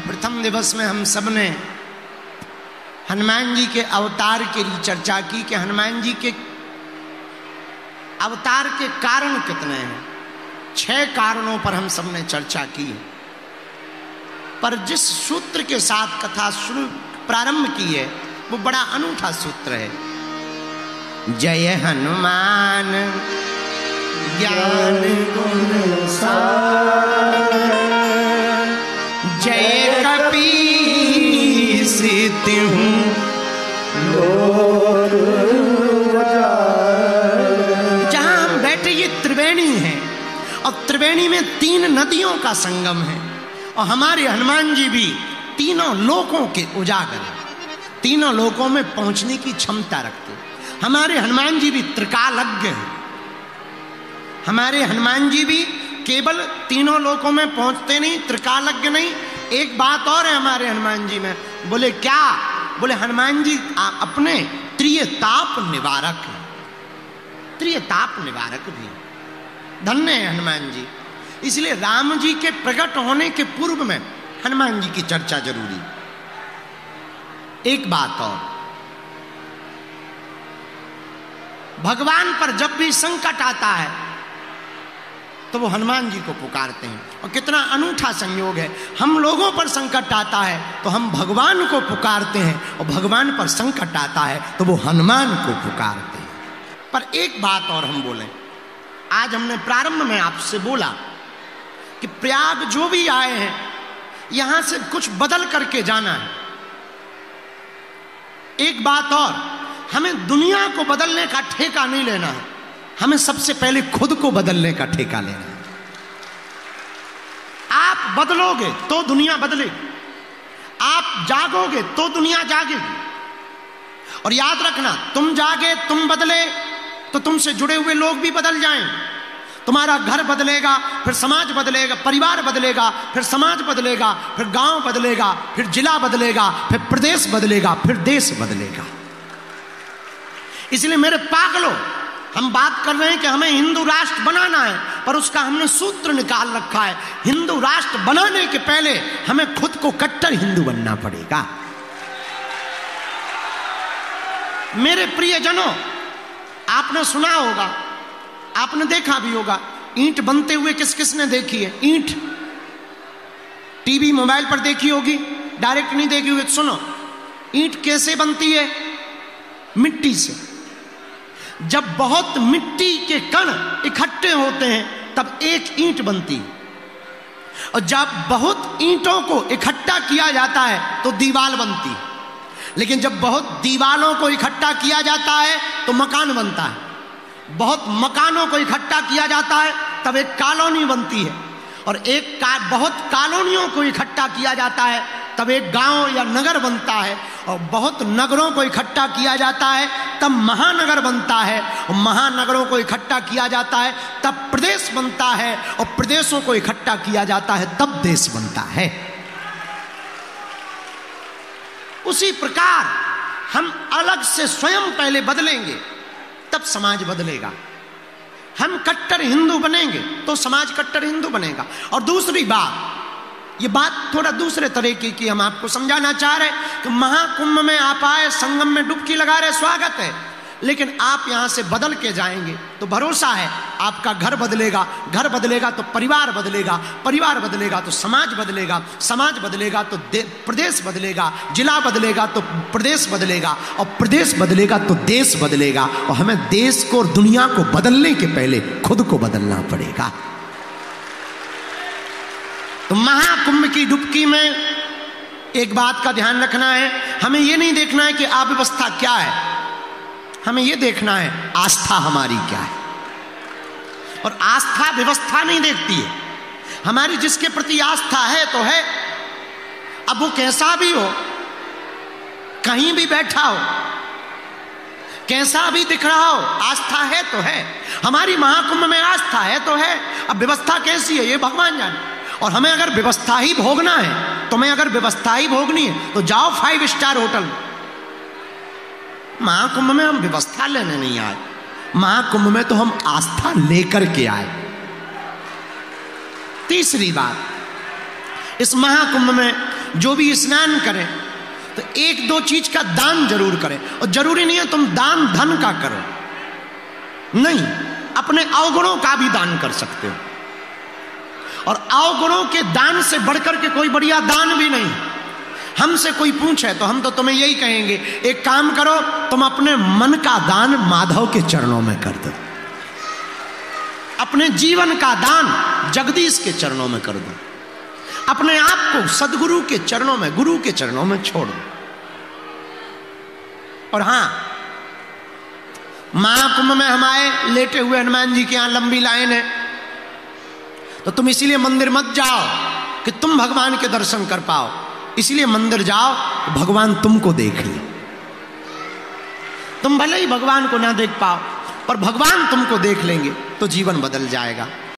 प्रथम दिवस में हम सब ने हनुमान जी के अवतार के लिए चर्चा की कि हनुमान जी के अवतार के कारण कितने हैं। 6 कारणों पर हम सब ने चर्चा की, पर जिस सूत्र के साथ कथा शुरू प्रारंभ की है वो बड़ा अनूठा सूत्र है। जय हनुमान ज्ञान गुण सागर, जय कपीस तिहु लोक उजागर। जहां हम बैठे ये त्रिवेणी है और त्रिवेणी में 3 नदियों का संगम है और हमारे हनुमान जी भी तीनों लोकों के उजागर हैं, तीनों लोकों में पहुंचने की क्षमता रखते हैं। हमारे हनुमान जी भी त्रिकालज्ञ हैं। हमारे हनुमान जी भी केवल तीनों लोकों में पहुंचते नहीं, त्रिकालज्ञ नहीं, एक बात और है हमारे हनुमान जी में। बोले क्या? बोले हनुमान जी अपने त्रियताप निवारक हैं, त्रियताप निवारक भी। धन्य है हनुमान जी। इसलिए राम जी के प्रकट होने के पूर्व में हनुमान जी की चर्चा जरूरी। एक बात और, भगवान पर जब भी संकट आता है तो वो हनुमान जी को पुकारते हैं। और कितना अनूठा संयोग है, हम लोगों पर संकट आता है तो हम भगवान को पुकारते हैं और भगवान पर संकट आता है तो वो हनुमान को पुकारते हैं। पर एक बात और हम बोलें, आज हमने प्रारंभ में आपसे बोला कि प्रयाग जो भी आए हैं यहां से कुछ बदल करके जाना है। एक बात और, हमें दुनिया को बदलने का ठेका नहीं लेना है, हमें सबसे पहले खुद को बदलने का ठेका लेना है। आप बदलोगे तो दुनिया बदलेगी, आप जागोगे तो दुनिया जागेगी। और याद रखना, तुम जागे, तुम बदले तो तुमसे जुड़े हुए लोग भी बदल जाएंगे। तुम्हारा घर बदलेगा, फिर समाज बदलेगा, परिवार बदलेगा, फिर समाज बदलेगा, फिर गांव बदलेगा, फिर जिला बदलेगा, फिर प्रदेश बदलेगा, फिर देश बदलेगा। इसलिए मेरे पागलों, हम बात कर रहे हैं कि हमें हिंदू राष्ट्र बनाना है, पर उसका हमने सूत्र निकाल रखा है। हिंदू राष्ट्र बनाने के पहले हमें खुद को कट्टर हिंदू बनना पड़ेगा। मेरे प्रियजनों, आपने सुना होगा, आपने देखा भी होगा, ईंट बनते हुए किस किस ने देखी है? ईंट टीवी मोबाइल पर देखी होगी, डायरेक्ट नहीं देखी होगी। सुनो, ईंट कैसे बनती है? मिट्टी से। जब बहुत मिट्टी के कण इकट्ठे होते हैं तब एक ईंट बनती है, और जब बहुत ईंटों को इकट्ठा किया जाता है तो दीवार बनती है। लेकिन जब बहुत दीवारों को इकट्ठा किया जाता है तो मकान बनता है, बहुत मकानों को इकट्ठा किया जाता है तब एक कॉलोनी बनती है, और बहुत कॉलोनियों को इकट्ठा किया जाता है तब एक गांव या नगर बनता है, और बहुत नगरों को इकट्ठा किया जाता है तब महानगर बनता है, और महानगरों को इकट्ठा किया जाता है तब प्रदेश बनता है, और प्रदेशों को इकट्ठा किया जाता है तब देश बनता है। उसी प्रकार हम अलग से स्वयं पहले बदलेंगे तब समाज बदलेगा। हम कट्टर हिंदू बनेंगे तो समाज कट्टर हिंदू बनेगा। और दूसरी बात, ये बात थोड़ा दूसरे तरीके की हम आपको समझाना चाह रहे हैं कि महाकुंभ में आप आए, संगम में डुबकी लगा रहे, स्वागत है, लेकिन आप यहां से बदल के जाएंगे तो भरोसा है आपका घर बदलेगा, घर बदलेगा तो परिवार बदलेगा, परिवार बदलेगा तो समाज बदलेगा, समाज बदलेगा तो प्रदेश बदलेगा, जिला बदलेगा तो प्रदेश बदलेगा, और प्रदेश बदलेगा तो देश बदलेगा। और हमें देश को और दुनिया को बदलने के पहले खुद को बदलना पड़ेगा। तो महाकुंभ की डुबकी में एक बात का ध्यान रखना है, हमें यह नहीं देखना है कि अव्यवस्था क्या है, हमें यह देखना है आस्था हमारी क्या है। और आस्था व्यवस्था नहीं देखती है, हमारी जिसके प्रति आस्था है तो है, अब वो कैसा भी हो, कहीं भी बैठा हो, कैसा भी दिख रहा हो, आस्था है तो है। हमारी महाकुंभ में आस्था है तो है, अब व्यवस्था कैसी है ये भगवान जाने। और हमें अगर व्यवस्था ही भोगना है, तुम्हें अगर व्यवस्था ही भोगनी है तो जाओ 5 स्टार होटल। महाकुंभ में हम व्यवस्था लेने नहीं आए, महाकुंभ में तो हम आस्था लेकर के आए। तीसरी बात, इस महाकुंभ में जो भी स्नान करें तो एक दो चीज का दान जरूर करें। और जरूरी नहीं है तुम दान धन का करो, नहीं, अपने अवगुणों का भी दान कर सकते हो। और अवगुणों के दान से बढ़कर के कोई बढ़िया दान भी नहीं। हमसे कोई पूछे तो हम तो तुम्हें यही कहेंगे, एक काम करो, तुम अपने मन का दान माधव के चरणों में कर दो, अपने जीवन का दान जगदीश के चरणों में कर दो, अपने आप को सदगुरु के चरणों में, गुरु के चरणों में छोड़ दो। और हां, महाकुंभ में हम आए, लेटे हुए हनुमान जी के यहां लंबी लाइन है, तो तुम इसीलिए मंदिर मत जाओ कि तुम भगवान के दर्शन कर पाओ, इसलिए मंदिर जाओ भगवान तुमको देख ले। तुम भले ही भगवान को ना देख पाओ, पर भगवान तुमको देख लेंगे तो जीवन बदल जाएगा।